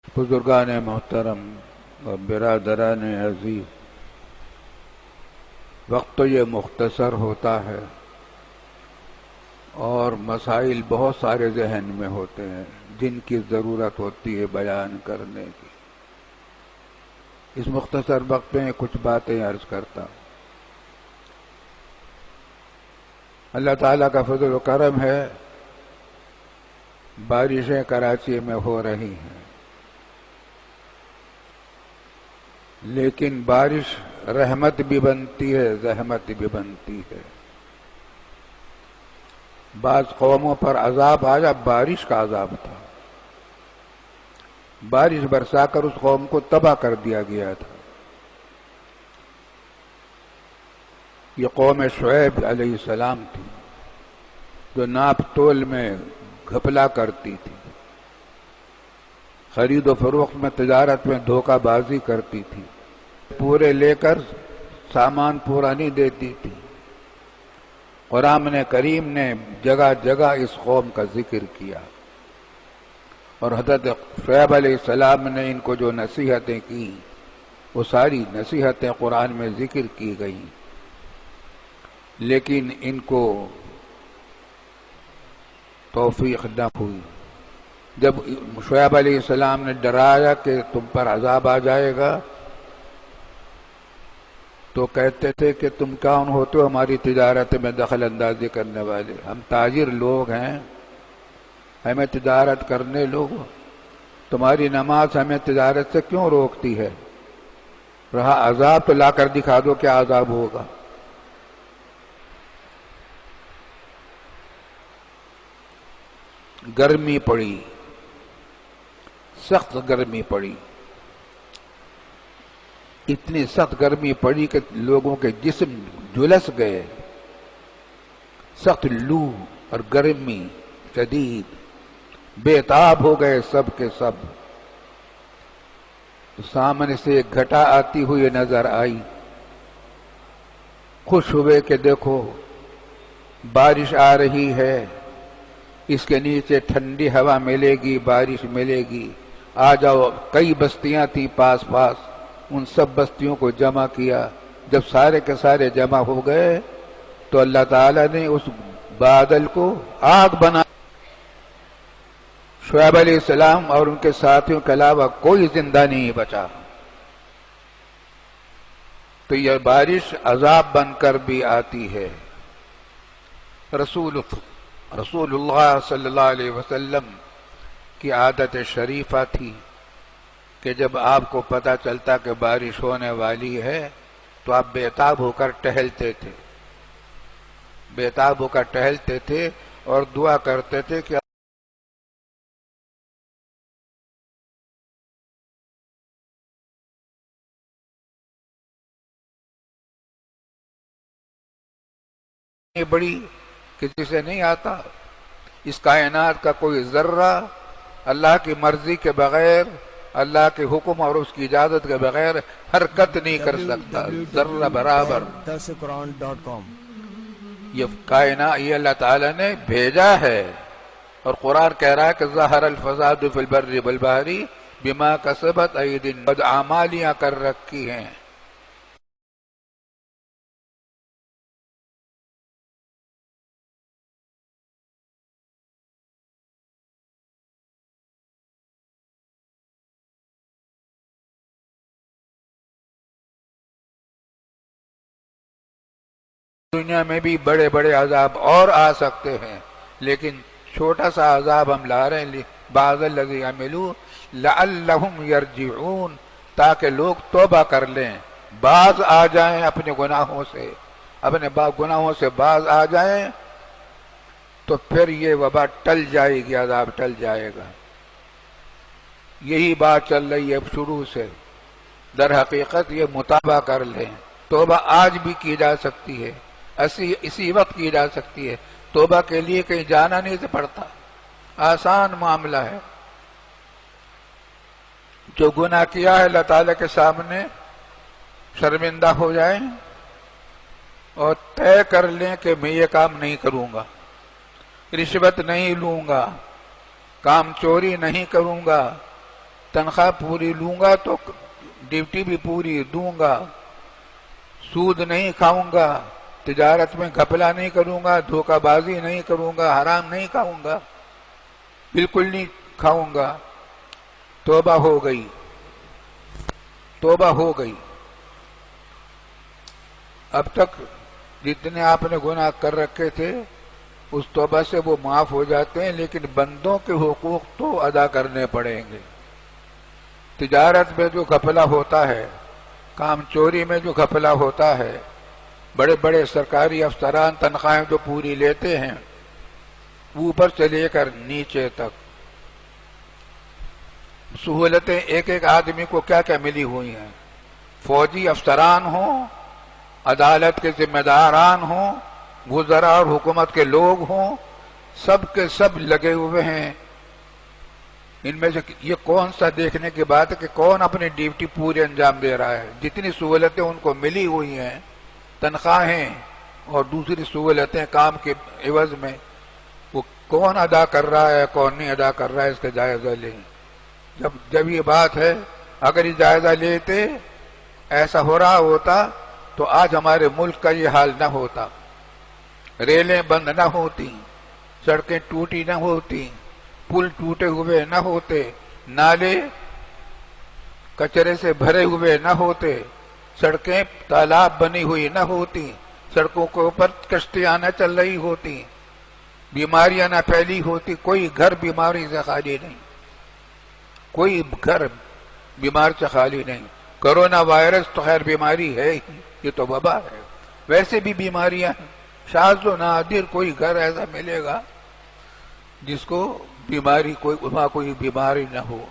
بزرگان محترم اور برادران عزیز، وقت تو یہ مختصر ہوتا ہے اور مسائل بہت سارے ذہن میں ہوتے ہیں جن کی ضرورت ہوتی ہے بیان کرنے کی۔ اس مختصر وقت میں کچھ باتیں عرض کرتا ہوں۔ اللہ تعالیٰ کا فضل و کرم ہے، بارشیں کراچی میں ہو رہی ہیں، لیکن بارش رحمت بھی بنتی ہے، زحمت بھی بنتی ہے۔ بعض قوموں پر عذاب آیا، بارش کا عذاب تھا، بارش برسا کر اس قوم کو تباہ کر دیا گیا تھا۔ یہ قوم شعیب علیہ السلام تھی جو ناپ تول میں گھپلا کرتی تھی، خرید و فروخت میں، تجارت میں دھوکہ بازی کرتی تھی، پورے لے کر سامان پورا نہیں دیتی تھی۔ قرآن کریم نے جگہ جگہ اس قوم کا ذکر کیا، اور حضرت شعیب علیہ السلام نے ان کو جو نصیحتیں کی وہ ساری نصیحتیں قرآن میں ذکر کی گئیں، لیکن ان کو توفیق نہ ہوئی۔ جب شعیب علیہ السلام نے ڈرایا کہ تم پر عذاب آ جائے گا تو کہتے تھے کہ تم کون ہوتے ہو ہماری تجارت میں دخل اندازی کرنے والے؟ ہم تاجر لوگ ہیں، ہمیں تجارت کرنے لوگ، تمہاری نماز ہمیں تجارت سے کیوں روکتی ہے؟ رہا عذاب تو لا کر دکھا دو کیا عذاب ہوگا۔ گرمی پڑی، سخت گرمی پڑی، اتنی سخت گرمی پڑی کہ لوگوں کے جسم جھلس گئے، سخت لو اور گرمی شدید، بے تاب ہو گئے سب کے سب۔ تو سامنے سے ایک گھٹا آتی ہوئی نظر آئی، خوش ہوئے کہ دیکھو بارش آ رہی ہے، اس کے نیچے ٹھنڈی ہوا ملے گی، بارش ملے گی، آ جاؤ۔ کئی بستیاں تھیں پاس پاس، ان سب بستیوں کو جمع کیا۔ جب سارے کے سارے جمع ہو گئے تو اللہ تعالیٰ نے اس بادل کو آگ بنا۔ شعیب علیہ السلام اور ان کے ساتھیوں کے علاوہ کوئی زندہ نہیں بچا۔ تو یہ بارش عذاب بن کر بھی آتی ہے۔ رسول اللہ صلی اللہ علیہ وسلم کی عادت شریفہ تھی کہ جب آپ کو پتہ چلتا کہ بارش ہونے والی ہے تو آپ بے تاب ہو کر ٹہلتے تھے، بے تاب ہو کر ٹہلتے تھے اور دعا کرتے تھے کہ بڑی کسی سے نہیں آتا، اس کائنات کا کوئی ذرہ اللہ کی مرضی کے بغیر، اللہ کے حکم اور اس کی اجازت کے بغیر حرکت نہیں کر سکتا، ذرہ برابر۔ یہ کائنات یہ اللہ تعالیٰ نے بھیجا ہے، اور قرآن کہہ رہا ہے کہ ظہر الفساد فی البر والبحر بما کسبت ایدی الناس، بدعمالیاں کر رکھی ہیں۔ دنیا میں بھی بڑے بڑے عذاب اور آ سکتے ہیں، لیکن چھوٹا سا عذاب ہم لا رہے ہیں، بعض الذی عملوا لعلہم یرجعون، تاکہ لوگ توبہ کر لیں، باز آ جائیں اپنے گناہوں سے، اپنے گناہوں سے باز آ جائیں تو پھر یہ وبا ٹل جائے گی، عذاب ٹل جائے گا۔ یہی بات چل رہی ہے شروع سے۔ در حقیقت یہ مطالبہ کر لیں، توبہ آج بھی کی جا سکتی ہے، اسی وقت کی جا سکتی ہے۔ توبہ کے لیے کہیں جانا نہیں پڑتا، آسان معاملہ ہے۔ جو گناہ کیا ہے اللہ تعالیٰ کے سامنے شرمندہ ہو جائیں اور طے کر لیں کہ میں یہ کام نہیں کروں گا، رشوت نہیں لوں گا، کام چوری نہیں کروں گا، تنخواہ پوری لوں گا تو ڈیوٹی بھی پوری دوں گا، سود نہیں کھاؤں گا، تجارت میں گھپلا نہیں کروں گا، دھوکہ بازی نہیں کروں گا، حرام نہیں کھاؤں گا، بالکل نہیں کھاؤں گا. توبہ ہو گئی، توبہ ہو گئی. اب تک جتنے آپ نے گناہ کر رکھے تھے اس توبہ سے وہ معاف ہو جاتے ہیں، لیکن بندوں کے حقوق تو ادا کرنے پڑیں گے. تجارت میں جو گھپلا ہوتا ہے، کام چوری میں جو گھپلا ہوتا ہے، بڑے بڑے سرکاری افسران تنخواہیں جو پوری لیتے ہیں اوپر سے لے کر نیچے تک، سہولتیں ایک ایک آدمی کو کیا کیا ملی ہوئی ہیں. فوجی افسران ہوں، عدالت کے ذمہ داران ہوں، وزراء اور حکومت کے لوگ ہوں، سب کے سب لگے ہوئے ہیں. ان میں سے یہ کون سا دیکھنے کی بات ہے کہ کون اپنی ڈیوٹی پوری انجام دے رہا ہے. جتنی سہولتیں ان کو ملی ہوئی ہیں، تنخواہیں اور دوسری سہولتیں کام کے عوض میں، وہ کون ادا کر رہا ہے کون نہیں ادا کر رہا ہے، اس کا جائزہ لیں. جب یہ بات ہے، اگر یہ جائزہ لیتے ایسا ہو رہا ہوتا تو آج ہمارے ملک کا یہ حال نہ ہوتا. ریلیں بند نہ ہوتی، سڑکیں ٹوٹی نہ ہوتی، پل ٹوٹے ہوئے نہ ہوتے، نالے کچرے سے بھرے ہوئے نہ ہوتے، سڑکیں تالاب بنی ہوئی نہ ہوتی، سڑکوں کے اوپر کشتیاں نہ چل رہی ہوتی، بیماریاں نہ پھیلی ہوتی. کوئی گھر بیماری سے خالی نہیں، کوئی گھر بیمار سے خالی نہیں. کرونا وائرس تو خیر بیماری ہے ہی، یہ تو وبا ہے. ویسے بھی بیماریاں ہیں، شاذ و نادر کوئی گھر ایسا ملے گا جس کو بیماری کوئی بیماری نہ ہو.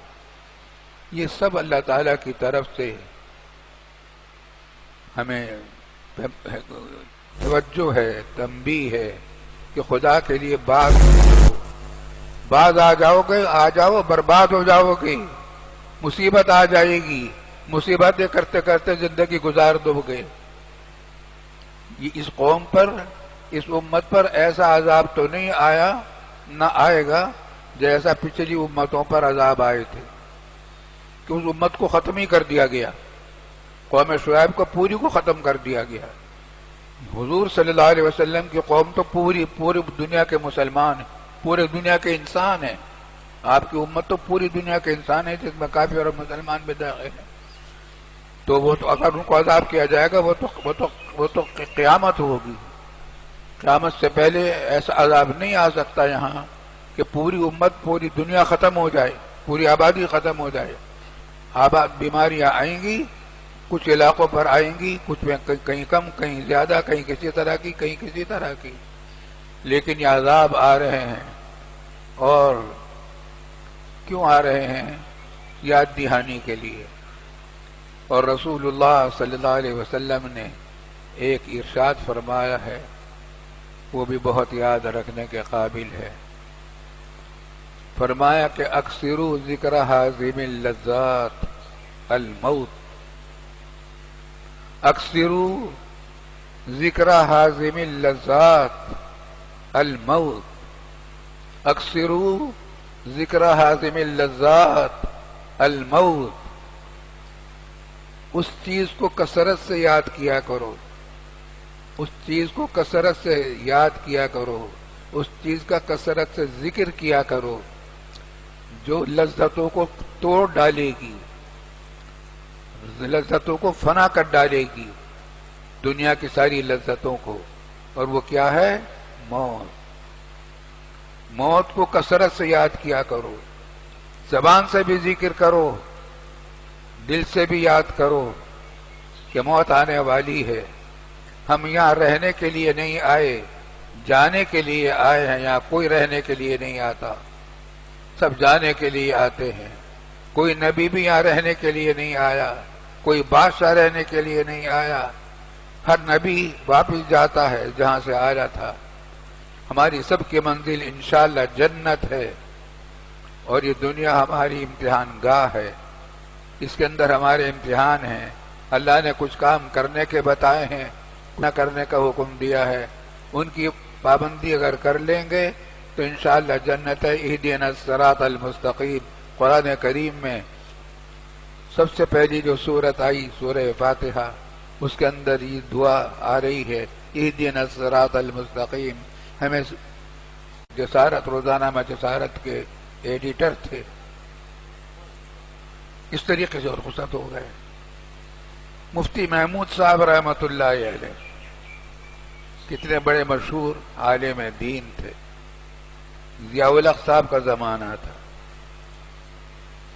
یہ سب اللہ تعالیٰ کی طرف سے ہمیں توجہ ہے، تنبیہ ہے کہ خدا کے لیے بعض آ جاؤ گے، آ جاؤ برباد ہو جاؤ گے، مصیبت آ جائے گی، مصیبتیں کرتے کرتے زندگی گزار دو گے. یہ اس قوم پر، اس امت پر ایسا عذاب تو نہیں آیا، نہ آئے گا جیسا پچھلی امتوں پر عذاب آئے تھے، کہ اس امت کو ختم ہی کر دیا گیا. قوم شعیب کو پوری کو ختم کر دیا گیا. حضور صلی اللہ علیہ وسلم کی قوم تو پوری دنیا کے مسلمان ہیں، پورے دنیا کے انسان ہیں. آپ کی امت تو پوری دنیا کے انسان ہے، جس میں کافر اور مسلمان بھی داخل ہیں. تو وہ تو اگر ان کو عذاب کیا جائے گا وہ تو قیامت ہوگی. قیامت سے پہلے ایسا عذاب نہیں آ سکتا یہاں کہ پوری امت، پوری دنیا ختم ہو جائے، پوری آبادی ختم ہو جائے. بیماریاں آئیں گی، کچھ علاقوں پر آئیں گی، کچھ میں کہیں کم، کہیں زیادہ، کہیں کسی طرح کی، کہیں کسی طرح کی، لیکن یہ عذاب آ رہے ہیں. اور کیوں آ رہے ہیں؟ یاد دہانی کے لیے. اور رسول اللہ صلی اللہ علیہ وسلم نے ایک ارشاد فرمایا ہے، وہ بھی بہت یاد رکھنے کے قابل ہے. فرمایا کہ اکثروا ذکر حازم اللذات الموت. اکثروا ذکر حازم اللذات الموت. اکثروا ذکر حازم اللذات الموت. اس چیز کو کثرت سے یاد کیا کرو، اس چیز کو کثرت سے یاد کیا کرو، اس چیز کا کثرت سے ذکر کیا کرو جو لذتوں کو توڑ ڈالے گی، لذتوں کو فنا کر ڈالے گی، دنیا کی ساری لذتوں کو. اور وہ کیا ہے؟ موت. موت کو کثرت سے یاد کیا کرو، زبان سے بھی ذکر کرو، دل سے بھی یاد کرو کہ موت آنے والی ہے. ہم یہاں رہنے کے لیے نہیں آئے، جانے کے لیے آئے ہیں. یہاں کوئی رہنے کے لیے نہیں آتا، سب جانے کے لیے آتے ہیں. کوئی نبی بھی یہاں رہنے کے لیے نہیں آیا، کوئی بادشاہ رہنے کے لیے نہیں آیا. ہر نبی واپس جاتا ہے جہاں سے آیا تھا. ہماری سب کی منزل انشاءاللہ جنت ہے، اور یہ دنیا ہماری امتحان گاہ ہے. اس کے اندر ہمارے امتحان ہیں. اللہ نے کچھ کام کرنے کے بتائے ہیں، نہ کرنے کا حکم دیا ہے. ان کی پابندی اگر کر لیں گے تو انشاءاللہ جنت ہے. اہدنا الصراط المستقیم قرآن کریم میں سب سے پہلی جو سورت آئی سورہ فاتحہ، اس کے اندر یہ دعا آ رہی ہے اہدنا الصراط المستقیم. ہمیں جسارت، روزانہ میں جسارت کے ایڈیٹر تھے، اس طریقے سے اور رخصت ہو گئے. مفتی محمود صاحب رحمۃ اللہ علیہ کتنے بڑے مشہور عالم دین تھے. ضیاء الحق صاحب کا زمانہ تھا،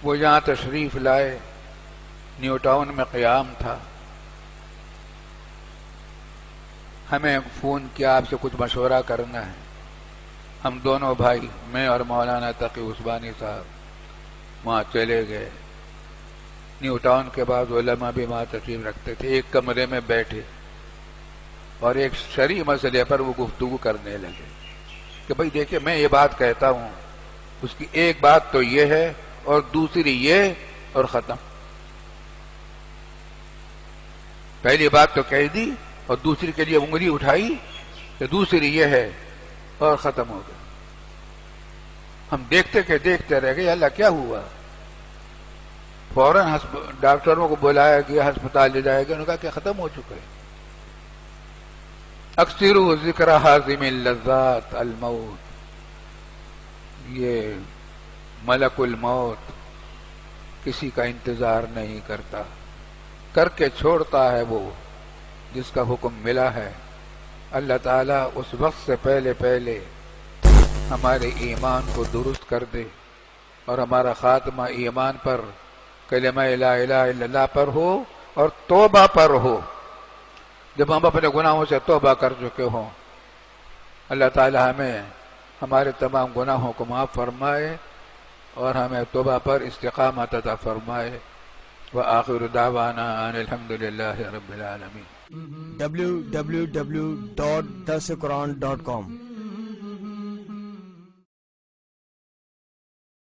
وہ یہاں تشریف لائے، نیو ٹاؤن میں قیام تھا. ہمیں فون کیا آپ سے کچھ مشورہ کرنا ہے. ہم دونوں بھائی، میں اور مولانا تقی عثمانی صاحب وہاں چلے گئے. نیو ٹاؤن کے بعد علماء بھی وہاں تشریف رکھتے تھے. ایک کمرے میں بیٹھے اور ایک شرعی مسئلے پر وہ گفتگو کرنے لگے کہ بھئی دیکھیں میں یہ بات کہتا ہوں، اس کی ایک بات تو یہ ہے اور دوسری یہ، اور ختم. پہلی بات تو کہہ دی اور دوسری کے لیے انگلی اٹھائی کہ دوسری یہ ہے، اور ختم ہو گیا. ہم دیکھتے کہ دیکھتے رہ گئے، اللہ کیا ہوا؟ فوراً ڈاکٹروں کو بلایا گیا، ہسپتال لے جایا گیا. انہوں نے کہا کہ ختم ہو چکے. اکثروا ذکر حازم اللذات الموت. یہ ملک الموت کسی کا انتظار نہیں کرتا، کر کے چھوڑتا ہے وہ جس کا حکم ملا ہے. اللہ تعالیٰ اس وقت سے پہلے پہلے ہمارے ایمان کو درست کر دے اور ہمارا خاتمہ ایمان پر، کلمہ لا الہ الا اللہ پر ہو اور توبہ پر ہو. جب ہم اپنے گناہوں سے توبہ کر چکے ہوں، اللہ تعالی ہمیں ہمارے تمام گناہوں کو معاف فرمائے اور ہمیں توبہ پر استقامت عطا فرمائے. وآخر دعوانا ان الحمدللہ رب العالمین. www.dasquran.com